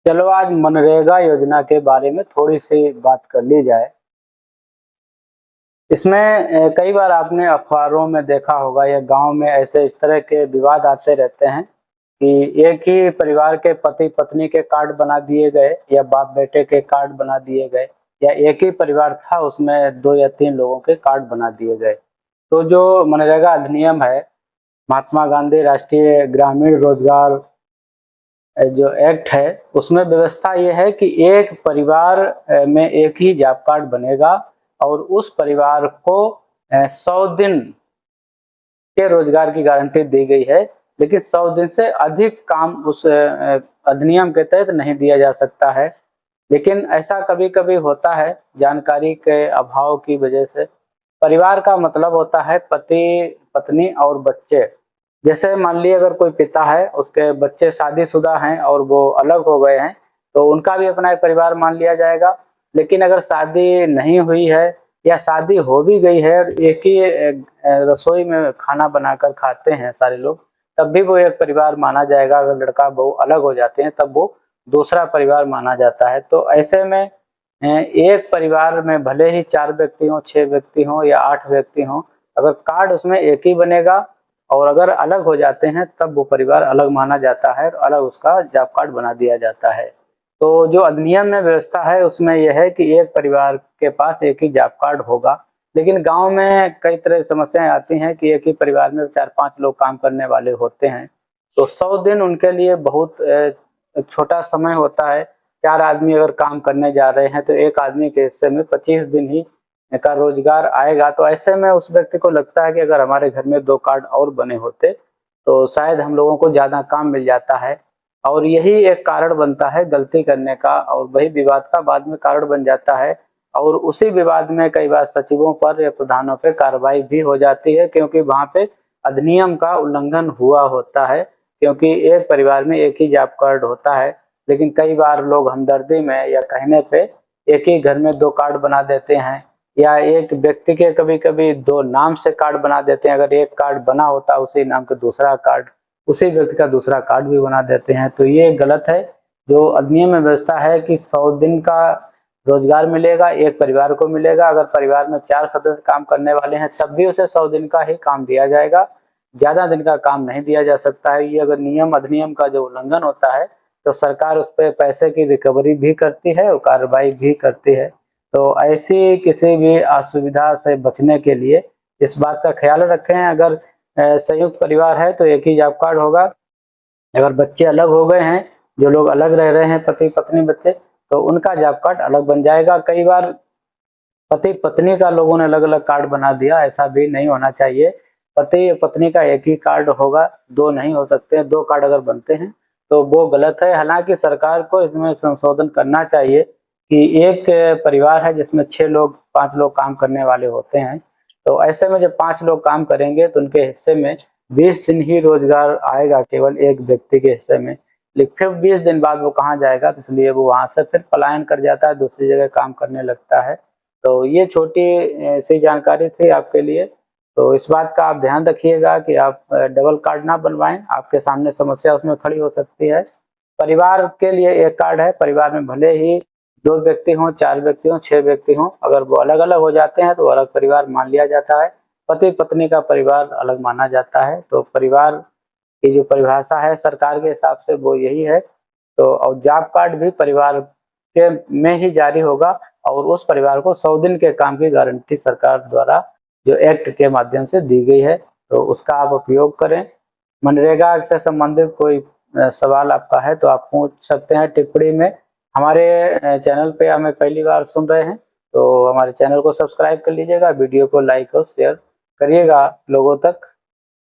चलो आज मनरेगा योजना के बारे में थोड़ी सी बात कर ली जाए। इसमें कई बार आपने अखबारों में देखा होगा या गांव में ऐसे इस तरह के विवाद आते रहते हैं कि एक ही परिवार के पति पत्नी के कार्ड बना दिए गए या बाप बेटे के कार्ड बना दिए गए, या एक ही परिवार था उसमें 2 या 3 लोगों के कार्ड बना दिए गए। तो जो मनरेगा अधिनियम है, महात्मा गांधी राष्ट्रीय ग्रामीण रोजगार जो एक्ट है, उसमें व्यवस्था ये है कि एक परिवार में एक ही जॉब कार्ड बनेगा और उस परिवार को 100 दिन के रोजगार की गारंटी दी गई है। लेकिन 100 दिन से अधिक काम उस अधिनियम के तहत नहीं दिया जा सकता है। लेकिन ऐसा कभी-कभी होता है जानकारी के अभाव की वजह से। परिवार का मतलब होता है पति, पत्नी और बच्चे। जैसे मान लीजिए अगर कोई पिता है, उसके बच्चे शादीशुदा हैं और वो अलग हो गए हैं, तो उनका भी अपना एक परिवार मान लिया जाएगा। लेकिन अगर शादी नहीं हुई है या शादी हो भी गई है और एक ही रसोई में खाना बनाकर खाते हैं सारे लोग, तब भी वो एक परिवार माना जाएगा। अगर लड़का बहू अलग हो जाते हैं तब वो दूसरा परिवार माना जाता है। तो ऐसे में एक परिवार में भले ही 4 व्यक्ति हों, 6 व्यक्ति हों या 8 व्यक्ति हों, अगर कार्ड उसमें एक ही बनेगा और अगर अलग हो जाते हैं तब वो परिवार अलग माना जाता है और अलग उसका जॉब कार्ड बना दिया जाता है। तो जो अधिनियम में व्यवस्था है उसमें यह है कि एक परिवार के पास एक ही जॉब कार्ड होगा। लेकिन गाँव में कई तरह की समस्याएँ आती हैं कि एक ही परिवार में 4-5 लोग काम करने वाले होते हैं, तो 100 दिन उनके लिए बहुत छोटा समय होता है। 4 आदमी अगर काम करने जा रहे हैं तो एक आदमी के हिस्से में 25 दिन ही का रोजगार आएगा। तो ऐसे में उस व्यक्ति को लगता है कि अगर हमारे घर में 2 कार्ड और बने होते तो शायद हम लोगों को ज़्यादा काम मिल जाता है। और यही एक कारण बनता है गलती करने का और वही विवाद का बाद में कारण बन जाता है। और उसी विवाद में कई बार सचिवों पर या प्रधानों पे कार्रवाई भी हो जाती है, क्योंकि वहाँ पे अधिनियम का उल्लंघन हुआ होता है। क्योंकि एक परिवार में एक ही जॉब कार्ड होता है, लेकिन कई बार लोग हमदर्दी में या कहने पे एक ही घर में 2 कार्ड बना देते हैं, या एक व्यक्ति के कभी-कभी 2 नाम से कार्ड बना देते हैं। अगर एक कार्ड बना होता है उसी नाम का दूसरा कार्ड, उसी व्यक्ति का दूसरा कार्ड भी बना देते हैं, तो ये गलत है। जो अधिनियम में व्यवस्था है कि 100 दिन का रोजगार मिलेगा, एक परिवार को मिलेगा। अगर परिवार में 4 सदस्य काम करने वाले हैं तब भी उसे 100 दिन का ही काम दिया जाएगा, ज़्यादा दिन का काम नहीं दिया जा सकता है। ये अगर नियम अधिनियम का जो उल्लंघन होता है तो सरकार उस पे पैसे की रिकवरी भी करती है और कार्रवाई भी करती है। तो ऐसी किसी भी असुविधा से बचने के लिए इस बात का ख्याल रखें। अगर संयुक्त परिवार है तो एक ही जॉब कार्ड होगा। अगर बच्चे अलग हो गए हैं, जो लोग अलग रह रहे हैं पति पत्नी बच्चे, तो उनका जॉब कार्ड अलग बन जाएगा। कई बार पति पत्नी का लोगों ने अलग अलग कार्ड बना दिया, ऐसा भी नहीं होना चाहिए। पति पत्नी का एक ही कार्ड होगा, 2 नहीं हो सकते। 2 कार्ड अगर बनते हैं तो वो गलत है। हालांकि सरकार को इसमें संशोधन करना चाहिए कि एक परिवार है जिसमें 6 लोग 5 लोग काम करने वाले होते हैं, तो ऐसे में जब 5 लोग काम करेंगे तो उनके हिस्से में 20 दिन ही रोजगार आएगा केवल एक व्यक्ति के हिस्से में। लेकिन फिर 20 दिन बाद वो कहाँ जाएगा, तो इसलिए वो वहां से फिर पलायन कर जाता है, दूसरी जगह काम करने लगता है। तो ये छोटी सी जानकारी थी आपके लिए। तो इस बात का आप ध्यान रखिएगा कि आप डबल कार्ड ना बनवाएं, आपके सामने समस्या उसमें खड़ी हो सकती है। परिवार के लिए एक कार्ड है, परिवार में भले ही 2 व्यक्ति हों, 4 व्यक्ति हों, 6 व्यक्ति हों, अगर वो अलग अलग हो जाते हैं तो अलग परिवार मान लिया जाता है। पति पत्नी का परिवार अलग माना जाता है। तो परिवार की जो परिभाषा है सरकार के हिसाब से वो यही है। तो और जॉब कार्ड भी परिवार के में ही जारी होगा और उस परिवार को 100 दिन के काम की गारंटी सरकार द्वारा जो एक्ट के माध्यम से दी गई है, तो उसका आप उपयोग करें। मनरेगा से संबंधित कोई सवाल आपका है तो आप पूछ सकते हैं टिप्पणी में। हमारे चैनल पे हमें पहली बार सुन रहे हैं तो हमारे चैनल को सब्सक्राइब कर लीजिएगा, वीडियो को लाइक और शेयर करिएगा लोगों तक।